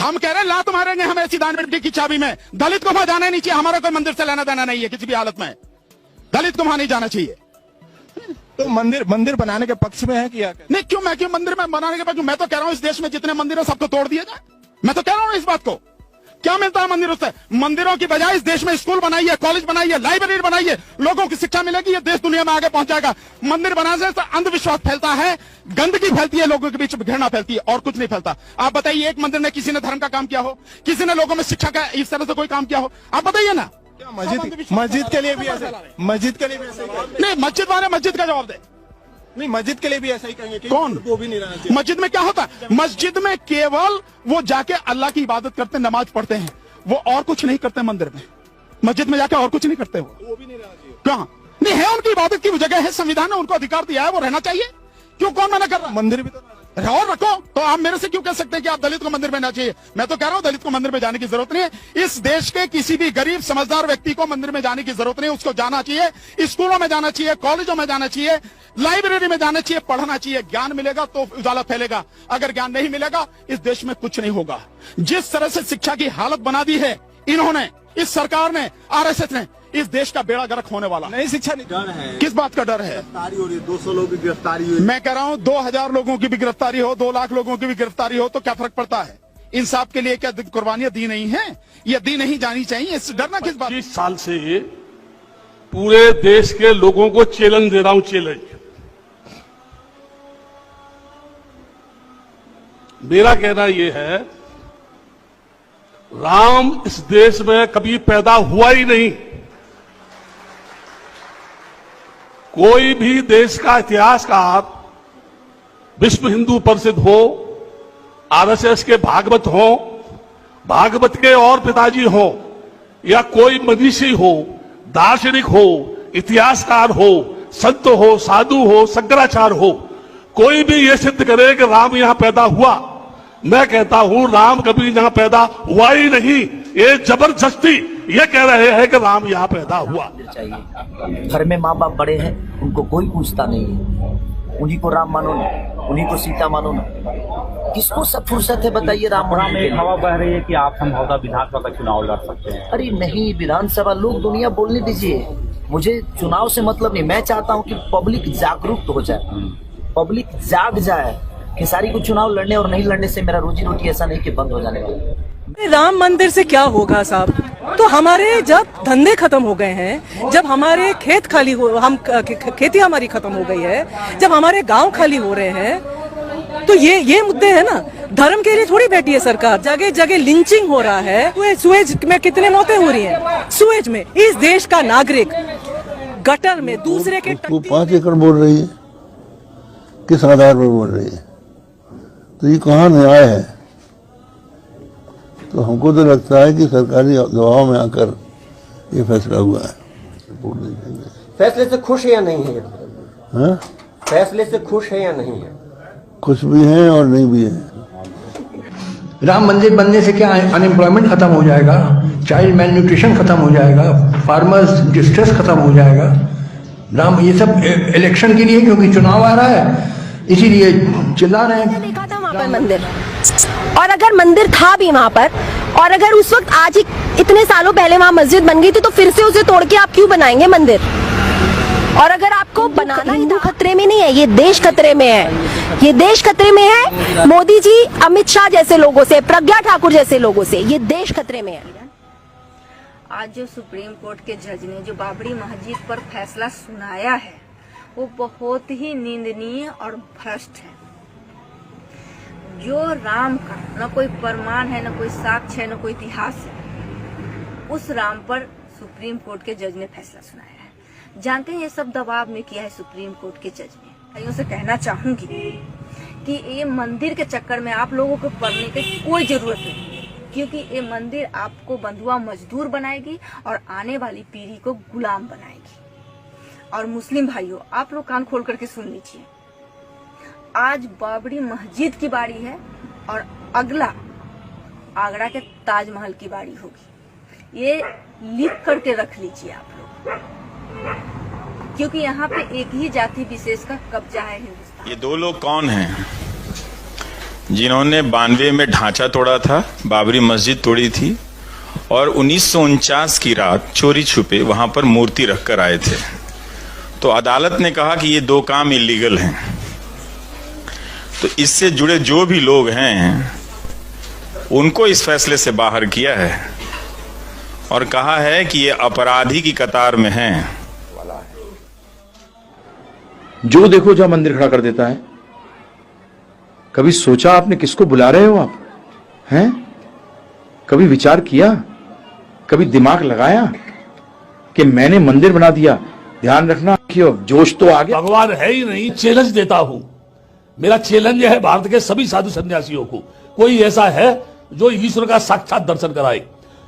हम कह रहे हैं लात मारेंगे हम ऐसी दान पेटी की चाबी में। दलित को वहां जाना नहीं चाहिए, हमारा कोई मंदिर से लेना देना नहीं है किसी भी हालत में। दलित को वहां नहीं जाना चाहिए। तो मंदिर बनाने के पक्ष में है क्या? नहीं, क्यों मंदिर में बनाने के पक्ष? मैं तो कह रहा हूं इस देश में जितने मंदिर है सबको तोड़ दिया जाए। मैं तो कह रहा हूं इस बात को। क्या मिलता है मंदिरों से? मंदिरों की बजाय इस देश में स्कूल बनाइए, कॉलेज बनाइए, लाइब्रेरी बनाइए, लोगों की शिक्षा मिलेगी, ये देश दुनिया में आगे पहुंच जाएगा। मंदिर बनाने से अंधविश्वास फैलता है, गंदगी फैलती है, लोगों के बीच घृणा फैलती है, और कुछ नहीं फैलता। आप बताइए एक मंदिर ने किसी ने धर्म का काम किया हो, किसी ने लोगों में शिक्षा का इस तरह से कोई काम किया हो? आप बताइए ना। मस्जिद के लिए भी ऐसा, मस्जिद के लिए भी ऐसा नहीं, मस्जिद वाले मस्जिद का जवाब दे। नहीं, मस्जिद के लिए भी ऐसा ही कहेंगे कि कौन? वो भी नहीं रहना चाहिए। मस्जिद में क्या होता है? मस्जिद में केवल वो जाके अल्लाह की इबादत करते, नमाज पढ़ते हैं, वो और कुछ नहीं करते। मंदिर में, मस्जिद में जाके और कुछ नहीं करते। वो भी नहीं रहना चाहिए। कहाँ नहीं है? उनकी इबादत की जगह है, संविधान ने उनको अधिकार दिया है, वो रहना चाहिए। क्यों, कौन मना कर रहा? मंदिर भी तो और रखो। तो आप मेरे से क्यों कह सकते हैं कि आप दलित को मंदिर में ना चाहिए? मैं तो कह रहा हूं दलित को मंदिर में जाने की जरूरत नहीं है। इस देश के किसी भी गरीब समझदार व्यक्ति को मंदिर में जाने की जरूरत नहीं है। उसको जाना चाहिए, स्कूलों में जाना चाहिए, कॉलेजों में जाना चाहिए, लाइब्रेरी में जाना चाहिए, पढ़ना चाहिए। ज्ञान मिलेगा तो उजाला फैलेगा, अगर ज्ञान नहीं मिलेगा इस देश में कुछ नहीं होगा। जिस तरह से शिक्षा की हालत बना दी है इन्होंने, इस सरकार ने, आरएसएस ने, इस देश का बेड़ा गर्क होने वाला। नहीं, शिक्षा नहीं। डर है। किस बात का डर है? गिरफ्तारी हो रही है, 200 लोगों की गिरफ्तारी हुई। मैं कह रहा हूं 2000 लोगों की भी गिरफ्तारी हो, 2 लाख लोगों की भी गिरफ्तारी हो तो क्या फर्क पड़ता है? इंसाफ के लिए क्या कुर्बानियां दी नहीं है? ये दी नहीं जानी चाहिए। इस डरना किस बात? 25 साल से पूरे देश के लोगों को चैलेंज दे रहा हूं। चैलेंज मेरा कहना यह है, राम इस देश में कभी पैदा हुआ ही नहीं। कोई भी देश का इतिहासकार, विश्व हिंदू परिषद हो, आरएसएस के भागवत हो, भागवत के और पिताजी हो, या कोई मनीषी हो, दार्शनिक हो, इतिहासकार हो, संत हो, साधु हो, शंकराचार्य हो, कोई भी ये सिद्ध करे कि राम यहां पैदा हुआ, मैं कहता हूं राम कभी यहां पैदा हुआ ही नहीं। ये जबरदस्ती ये कह रहे हैं कि राम यहां पैदा हुआ। चाहिए। घर में माँ बाप बड़े हैं, उनको कोई पूछता नहीं है। उन्हीं को राम मानो ना, उन्हीं को सीता मानो ना। किसको सब फुर्सत है बताइए राम? में हवा बह रही है कि आप संभवतः विधानसभा का चुनाव लड़ सकते हैं। अरे नहीं, विधानसभा लोग दुनिया बोलने दीजिए, मुझे चुनाव से मतलब नहीं। मैं चाहता हूँ कि पब्लिक जागरूक हो जाए, पब्लिक जाग जाए। खेसारी को चुनाव लड़ने और नहीं लड़ने से मेरा रोजी रोटी ऐसा नहीं कि बंद हो जाने वाला। राम मंदिर से क्या होगा साहब? तो हमारे जब धंधे खत्म हो गए हैं, जब हमारे खेत खाली हो, हम खेती हमारी खत्म हो गई है, जब हमारे गांव खाली हो रहे हैं, तो ये मुद्दे है ना। धर्म के लिए थोड़ी बैठी है सरकार। जगह जगह लिंचिंग हो रहा है। सुएज में कितने मौतें हो रही हैं? सुएज में इस देश का नागरिक गटर में दूसरे के 5 एकड़ बोल रही है, किस आधार पर बोल रही है? तो ये कहाँ न्याय है? तो हमको तो लगता है कि सरकारी दबाव में आकर ये फैसला हुआ है। रिपोर्ट देखेंगे। फैसले से खुश है या नहीं है? हाँ? फैसले से खुश है या नहीं है? खुश भी हैं और नहीं भी हैं। राम मंदिर बनने से क्या अनएम्प्लॉयमेंट खत्म हो जाएगा, चाइल्ड मेल न्यूट्रिशन खत्म हो जाएगा, फार्मर्स डिस्ट्रेस खत्म हो जाएगा। राम ये सब इलेक्शन के लिए, क्योंकि चुनाव आ रहा है इसीलिए चिल्ला रहे हैं। देखा था वहाँ पर मंदिर, और अगर मंदिर था भी वहाँ पर, और अगर उस वक्त आज ही इतने सालों पहले वहाँ मस्जिद बन गई थी, तो फिर से उसे तोड़ के आप क्यों बनाएंगे मंदिर? और अगर आपको बनाना, हिंदू खतरे में नहीं है, ये देश खतरे में है। ये देश खतरे में है मोदी जी, अमित शाह जैसे लोगों से, प्रज्ञा ठाकुर जैसे लोगों से। ये देश खतरे में है। आज जो सुप्रीम कोर्ट के जज ने जो बाबरी मस्जिद पर फैसला सुनाया है, वो बहुत ही निंदनीय और भ्रष्ट है। जो राम का न कोई प्रमाण है, न कोई साक्ष्य है, न कोई इतिहास है, उस राम पर सुप्रीम कोर्ट के जज ने फैसला सुनाया है। जानते हैं ये सब दबाव में किया है सुप्रीम कोर्ट के जज ने। भाइयों से कहना चाहूंगी कि ये मंदिर के चक्कर में आप लोगों को पढ़ने की कोई जरूरत नहीं, क्योंकि ये मंदिर आपको बंधुआ मजदूर बनाएगी और आने वाली पीढ़ी को गुलाम बनाएगी। और मुस्लिम भाइयों, आप लोग कान खोल करके सुन लीजिए, आज बाबरी मस्जिद की बारी है और अगला आगरा के ताजमहल की बारी होगी। ये लिख करके रख लीजिए आप लोग, क्योंकि यहाँ पे एक ही जाति विशेष का कब्जा है हिंदुस्तान। ये 2 लोग कौन हैं? जिन्होंने 92 में ढांचा तोड़ा था, बाबरी मस्जिद तोड़ी थी और 1949 की रात चोरी छुपे वहां पर मूर्ति रखकर आए थे। तो अदालत ने कहा कि ये दो काम इलीगल हैं। तो इससे जुड़े जो भी लोग हैं उनको इस फैसले से बाहर किया है और कहा है कि ये अपराधी की कतार में हैं। जो देखो जहां मंदिर खड़ा कर देता है। कभी सोचा आपने किसको बुला रहे हो आप? हैं? कभी विचार किया? कभी दिमाग लगाया कि मैंने मंदिर बना दिया? ध्यान रखना कि जोश तो आ गया। भगवान है ही नहीं। चैलेंज देता हूं, मेरा चैलेंज है भारत के सभी साधु सन्यासियों को, कोई ऐसा है जो ईश्वर का साक्षात दर्शन कराए?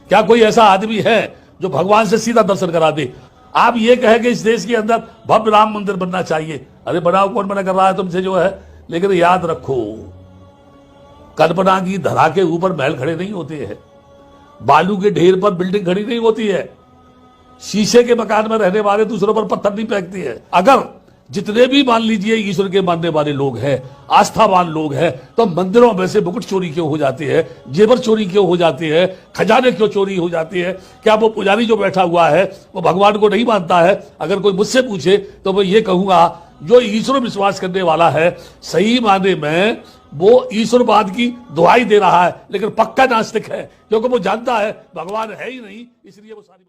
क्या कोई ऐसा आदमी है जो भगवान से सीधा दर्शन करा दे? आप ये कहें कि इस देश के अंदर भव्य राम मंदिर बनना चाहिए, अरे बनाओ, कौन मना कर रहा है तुमसे जो है। लेकिन याद रखो, कल्पना की धरा के ऊपर महल खड़े नहीं होते हैं, बालू के ढेर पर बिल्डिंग खड़ी नहीं होती है, शीशे के मकान में रहने वाले दूसरों पर पत्थर नहीं फेंकते हैं। अगर जितने भी मान लीजिए ईश्वर के मानने वाले लोग हैं, आस्थावान लोग हैं, तो मंदिरों में से मुकुट चोरी क्यों हो जाते हैं, जेवर चोरी क्यों हो जाते हैं, खजाने क्यों चोरी हो जाते हैं? क्या वो पुजारी जो बैठा हुआ है वो भगवान को नहीं मानता है? अगर कोई मुझसे पूछे तो मैं ये कहूंगा, जो ईश्वर विश्वास करने वाला है सही माने में वो ईश्वरवाद की दुहाई दे रहा है, लेकिन पक्का नास्तिक है, क्योंकि वो जानता है भगवान है ही नहीं, इसलिए वो सारी